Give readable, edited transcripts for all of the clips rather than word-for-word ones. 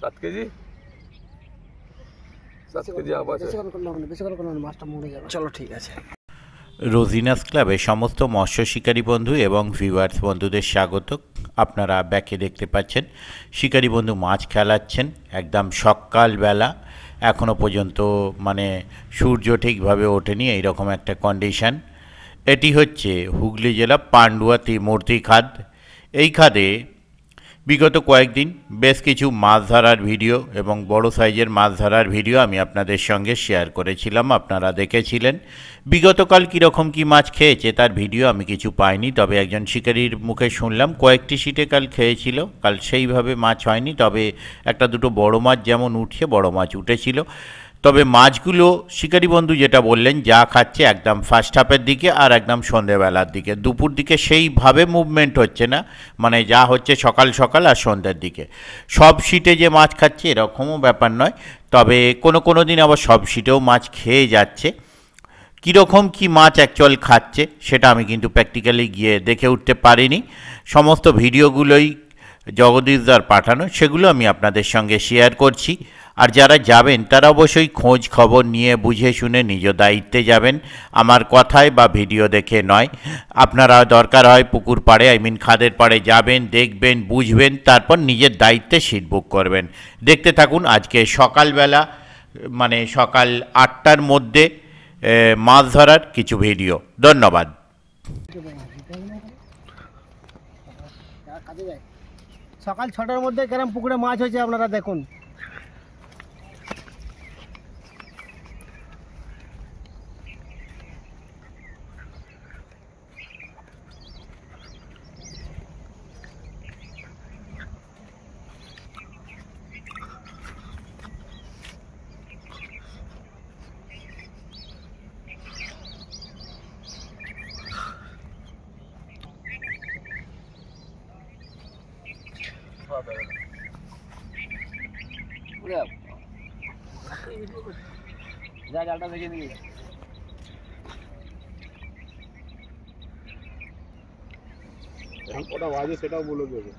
7 KG 7 KG up আছে। চলো ঠিক আছে। রোজিনাস ক্লাবে সমস্ত মৎস্য শিকারী বন্ধু এবং ভিউয়ার্স বন্ধুদের স্বাগত। আপনারা ব্যাকে দেখতে পাচ্ছেন শিকারী বন্ধু মাছ খেলাচ্ছেন একদম সকালবেলা, এখনও পর্যন্ত মানে সূর্য ঠিকভাবে ওঠেনি, এইরকম একটা কন্ডিশান। এটি হচ্ছে হুগলি জেলা পান্ডুয়া ত্রিমূর্তি খাদ। এই খাদে বিগত কয়েকদিন বেশ কিছু মাছ ধরার ভিডিও এবং বড় সাইজের মাছ ধরার ভিডিও আমি আপনাদের সঙ্গে শেয়ার করেছিলাম, আপনারা দেখেছিলেন। বিগতকাল কীরকম কী মাছ খেয়েছে তার ভিডিও আমি কিছু পাইনি, তবে একজন শিকারীর মুখে শুনলাম কয়েকটি সিটে কাল খেয়েছিল। কাল সেইভাবে মাছ হয়নি, তবে একটা দুটো বড় মাছ যেমন উঠছে, বড় মাছ উঠেছিল। তবে মাছগুলো শিকারী বন্ধু যেটা বললেন, যা খাচ্ছে একদম ফার্স্ট হাফের দিকে আর একদম সন্ধেবেলার দিকে, দুপুর দিকে সেইভাবে মুভমেন্ট হচ্ছে না, মানে যা হচ্ছে সকাল সকাল আর সন্ধ্যের দিকে। সব সিটে যে মাছ খাচ্ছে এরকমও ব্যাপার নয়, তবে কোনো দিন আবার সব সিটেও মাছ খেয়ে যাচ্ছে। কীরকম কী মাছ অ্যাকচুয়াল খাচ্ছে সেটা আমি কিন্তু প্র্যাকটিক্যালি গিয়ে দেখে উঠতে পারিনি। সমস্ত ভিডিওগুলোই জগদীশদার পাঠানো, সেগুলো আমি আপনাদের সঙ্গে শেয়ার করছি। আর যারা যাবেন তারা অবশ্যই খোঁজ খবর নিয়ে বুঝে শুনে নিজ দায়িত্বে যাবেন, আমার কথায় বা ভিডিও দেখে নয়। আপনারা দরকার হয় পুকুর পাড়ে খাদের পাড়ে যাবেন, দেখবেন, বুঝবেন, তারপর নিজের দায়িত্বে সিট বুক করবেন। দেখতে থাকুন আজকে সকালবেলা, মানে সকাল 8টার মধ্যে মাছ ধরার কিছু ভিডিও। ধন্যবাদ। সকাল 6টার মধ্যে কেরম পুকুরে মাছ হয়েছে আপনারা দেখুন। যা জালটা দেখে নিয়ে এখন কটা বাজে সেটাও বলে দেবে।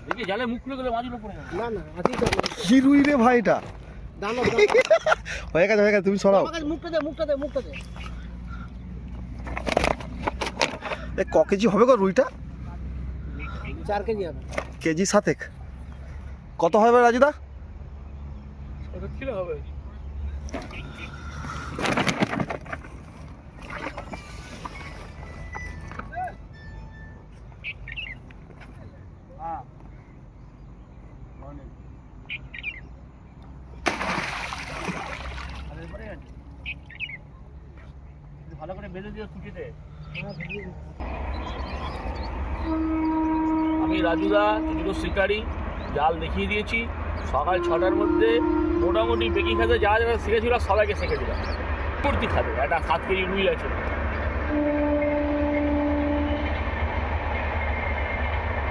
দেখি জালে মুখ খুলে গেলে মাছগুলো পড়ে যাবে। না না আছি তো। কি রুই রে ভাই এটা? দাঁড়াও হয়ে গেছে তুমি সরাও। মুখটা দে। এ ক কেজি হবে গো রুইটা? 4 কেজি হবে। কেজি 7 কত হবে রাজুদা? 7 কিলো হবে। হ্যাঁ ভালো করে বেঁধে দিও ছুটিতে। আমি রাজুদা, দুটো শিকারি, জাল দেখিয়ে দিয়েছি। সকাল 6টার মধ্যে মোটামুটি বেকি খাতে যারা যারা শিখেছিল সবাইকে শিখে দিলাম। কুর্তি খাতে একটা 7 কেজি রুই আছে।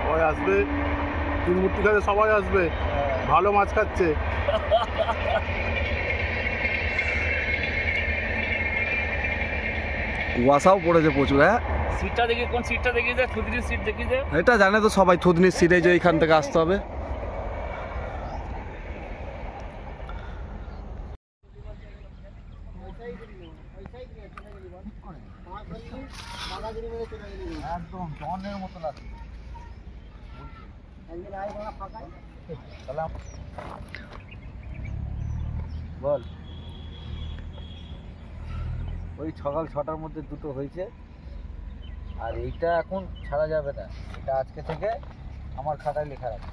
সবাই আসবে, ত্রিমূর্তি খাতে সবাই আসবে, ভালো মাছ খাচ্ছে। কুয়াশাও পড়েছে প্রচুর। হ্যাঁ সিটটা দেখি, কোন সিটটা দেখিয়ে দেয়, থুতনির সিট দেখিয়ে দেয়। এটা জানে তো সবাই, থুতনির সিটে যে এইখান থেকে আসতে হবে। একদম জনের মতো লাগছে। বল ওই সকাল 6টার মধ্যে দুটো হয়েছে, আর এইটা এখন ছাড়া যাবে না। এটা আজকে থেকে আমার খাতায় লেখা আছে।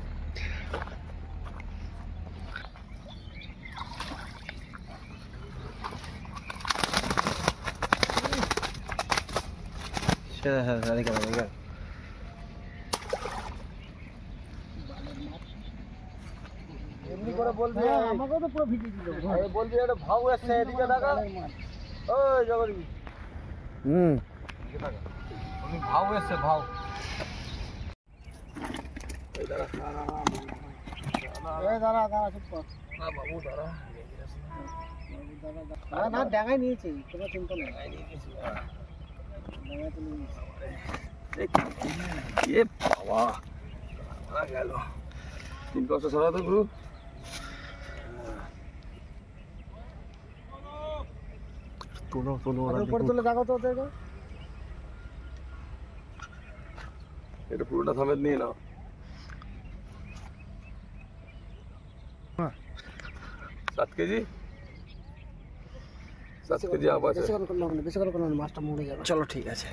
হ্যাঁ এমনি করে বলবি, আমাকেও তো পুরো ভিডিও দিল। বলবি একটা ভাউ আছে এদিকে দেখা। ওই জগরি ভাও এসছে ভাও। না ডাঙায় নিয়েছি, কোনো চিন্তা নেই। এ বাবা গেল 3 কষ্ট ছাড়া তো গুরু। উপরে তুলে দেখো তো ওদেরকে। এটা পুরোটা সমেত নিয়ে নাও। 7 কেজি 7 কেজি আবার বেশিক্ষণ করলে হবে না, বেশিক্ষণ করলে মাছটা মরে যাবে। চলো ঠিক আছে।